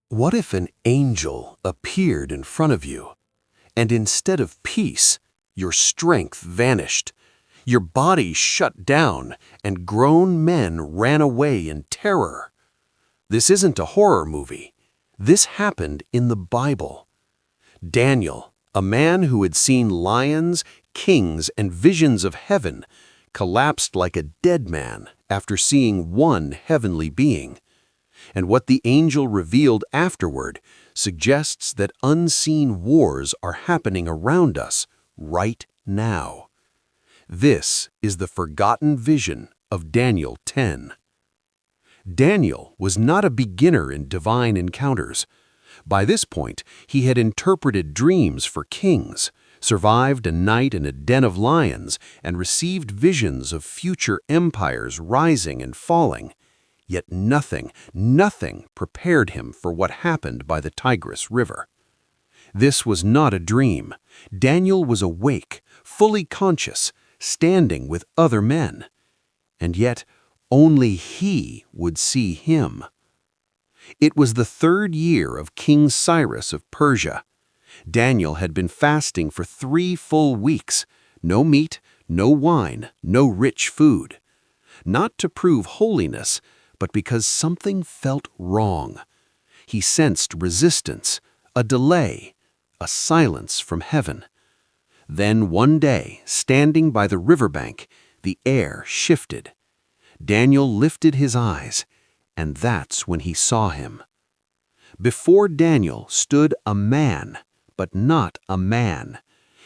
What if an angel appeared in front of you, and instead of peace, your strength vanished, your body shut down, and grown men ran away in terror? This isn't a horror movie. This happened in the Bible. Daniel, a man who had seen lions, kings, and visions of heaven, collapsed like a dead man after seeing one heavenly being. And what the angel revealed afterward suggests that unseen wars are happening around us right now. This is the forgotten vision of Daniel 10. Daniel was not a beginner in divine encounters. By this point, he had interpreted dreams for kings, survived a night in a den of lions, and received visions of future empires rising and falling. Yet nothing prepared him for what happened by the Tigris River. This was not a dream. Daniel was awake, fully conscious, standing with other men. And yet, only he would see him. It was the 3rd year of King Cyrus of Persia. Daniel had been fasting for 3 full weeks. No meat, no wine, no rich food. Not to prove holiness, but because something felt wrong. He sensed resistance, a delay, a silence from heaven. Then one day, standing by the riverbank, the air shifted. Daniel lifted his eyes, and that's when he saw him. Before Daniel stood a man, but not a man.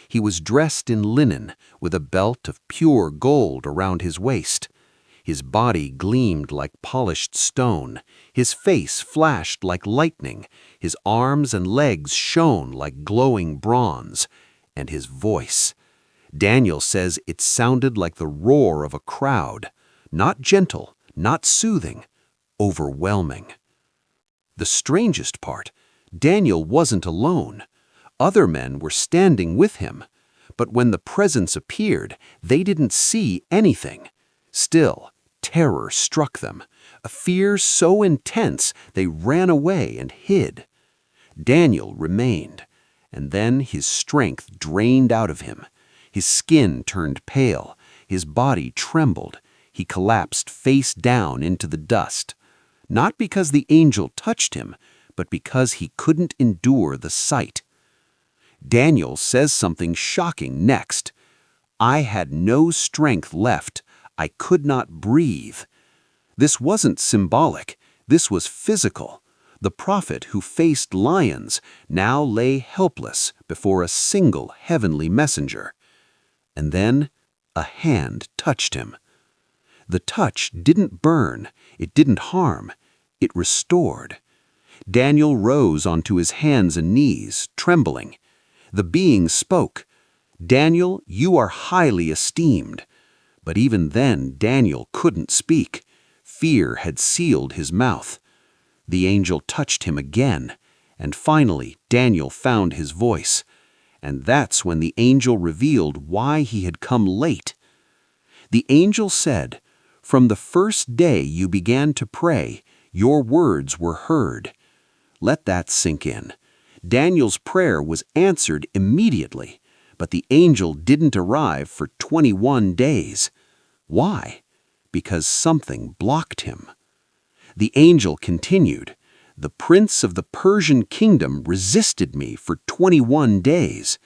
He was dressed in linen, with a belt of pure gold around his waist. His body gleamed like polished stone, his face flashed like lightning, his arms and legs shone like glowing bronze, and his voice. Daniel says it sounded like the roar of a crowd, not gentle, not soothing, overwhelming. The strangest part, Daniel wasn't alone. Other men were standing with him, but when the presence appeared, they didn't see anything. Still, terror struck them, a fear so intense they ran away and hid. Daniel remained, and then his strength drained out of him. His skin turned pale, his body trembled, he collapsed face down into the dust. Not because the angel touched him, but because he couldn't endure the sight. Daniel says something shocking next. "I had no strength left. I could not breathe." This wasn't symbolic. This was physical. The prophet who faced lions now lay helpless before a single heavenly messenger. And then a hand touched him. The touch didn't burn. It didn't harm. It restored. Daniel rose onto his hands and knees, trembling. The being spoke. "Daniel, you are highly esteemed." But even then, Daniel couldn't speak. Fear had sealed his mouth. The angel touched him again, and finally Daniel found his voice. And that's when the angel revealed why he had come late. The angel said, "From the first day you began to pray, your words were heard." Let that sink in. Daniel's prayer was answered immediately, but the angel didn't arrive for 21 days. Why? Because something blocked him. The angel continued, "The prince of the Persian kingdom resisted me for 21 days.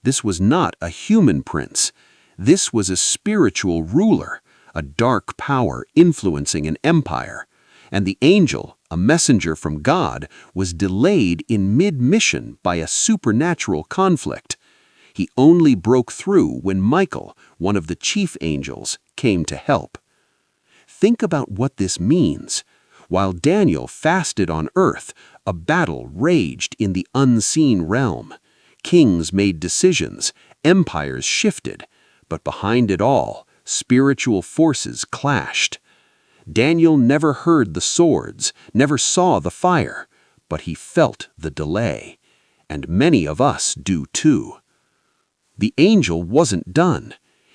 This was not a human prince. This was a spiritual ruler, a dark power influencing an empire. And the angel, a messenger from God, was delayed in mid-mission by a supernatural conflict. He only broke through when Michael, one of the chief angels, came to help." Think about what this means. While Daniel fasted on earth, a battle raged in the unseen realm. Kings made decisions, empires shifted, but behind it all, spiritual forces clashed. Daniel never heard the swords, never saw the fire, but he felt the delay. And many of us do too. The angel wasn't done.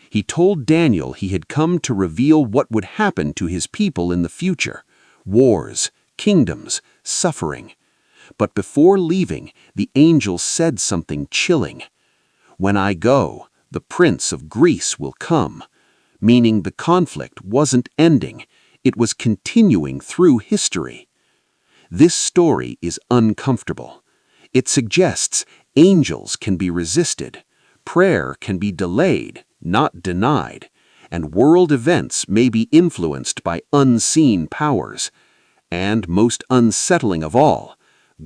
He told Daniel he had come to reveal what would happen to his people in the future: wars, kingdoms, suffering. But before leaving, the angel said something chilling. "When I go, the prince of Greece will come," meaning the conflict wasn't ending, it was continuing through history. This story is uncomfortable. It suggests angels can be resisted, prayer can be delayed, not denied, and world events may be influenced by unseen powers. And most unsettling of all,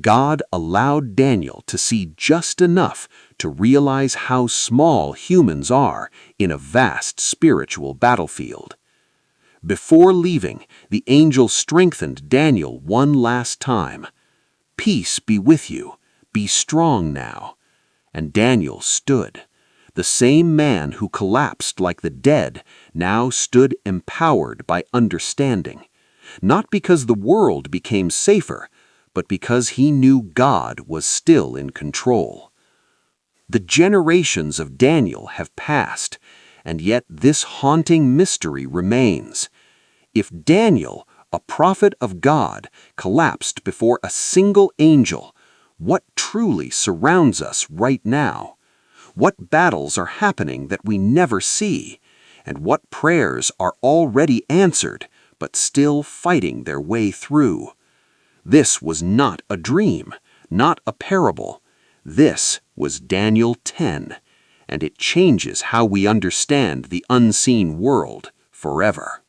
God allowed Daniel to see just enough to realize how small humans are in a vast spiritual battlefield. Before leaving, the angel strengthened Daniel one last time. "Peace be with you. Be strong now." And Daniel stood. The same man who collapsed like the dead now stood empowered by understanding. Not because the world became safer, but because he knew God was still in control. The generations of Daniel have passed, and yet this haunting mystery remains. If Daniel, a prophet of God, collapsed before a single angel, what truly surrounds us right now? What battles are happening that we never see? And what prayers are already answered, but still fighting their way through? This was not a dream, not a parable. This was Daniel 10, and it changes how we understand the unseen world forever.